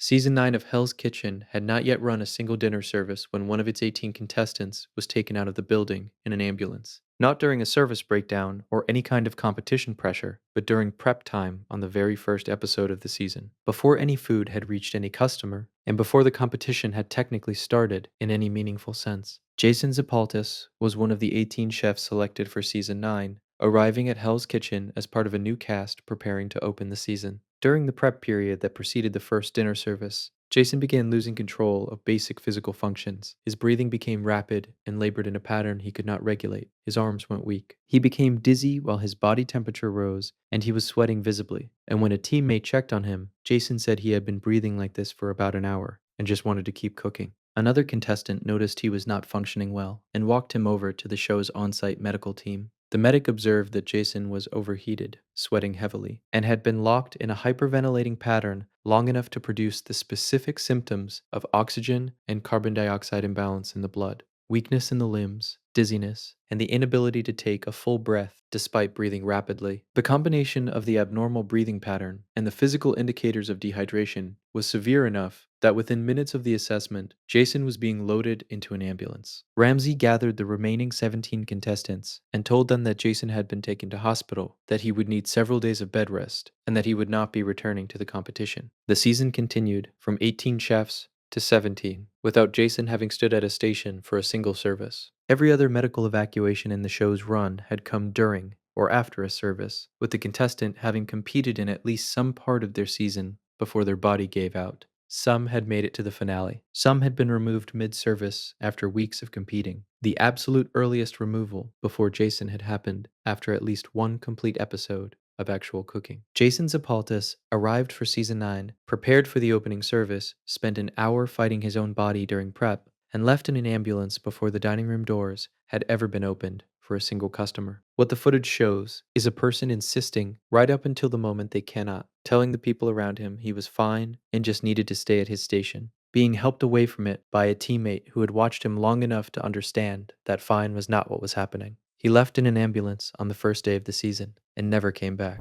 Season 9 of Hell's Kitchen had not yet run a single dinner service when one of its 18 contestants was taken out of the building in an ambulance. Not during a service breakdown or any kind of competition pressure, but during prep time on the very first episode of the season. Before any food had reached any customer, and before the competition had technically started in any meaningful sense. Jason Zapaltis was one of the 18 chefs selected for Season 9, arriving at Hell's Kitchen as part of a new cast preparing to open the season. During the prep period that preceded the first dinner service, Jason began losing control of basic physical functions. His breathing became rapid and labored in a pattern he could not regulate. His arms went weak. He became dizzy while his body temperature rose, and he was sweating visibly. And when a teammate checked on him, Jason said he had been breathing like this for about an hour and just wanted to keep cooking. Another contestant noticed he was not functioning well and walked him over to the show's on-site medical team. The medic observed that Jason was overheated, sweating heavily, and had been locked in a hyperventilating pattern long enough to produce the specific symptoms of oxygen and carbon dioxide imbalance in the blood, weakness in the limbs, dizziness, and the inability to take a full breath despite breathing rapidly. The combination of the abnormal breathing pattern and the physical indicators of dehydration was severe enough that within minutes of the assessment, Jason was being loaded into an ambulance. Ramsey gathered the remaining 17 contestants and told them that Jason had been taken to hospital, that he would need several days of bed rest, and that he would not be returning to the competition. The season continued from 18 chefs to 17, without Jason having stood at a station for a single service. Every other medical evacuation in the show's run had come during or after a service, with the contestant having competed in at least some part of their season before their body gave out. Some had made it to the finale. Some had been removed mid-service after weeks of competing. The absolute earliest removal before Jason had happened after at least one complete episode of actual cooking. Jason Zapaltis arrived for Season 9, prepared for the opening service, spent an hour fighting his own body during prep, and left in an ambulance before the dining room doors had ever been opened for a single customer. What the footage shows is a person insisting right up until the moment they cannot, telling the people around him he was fine and just needed to stay at his station, being helped away from it by a teammate who had watched him long enough to understand that fine was not what was happening. He left in an ambulance on the first day of the season and never came back.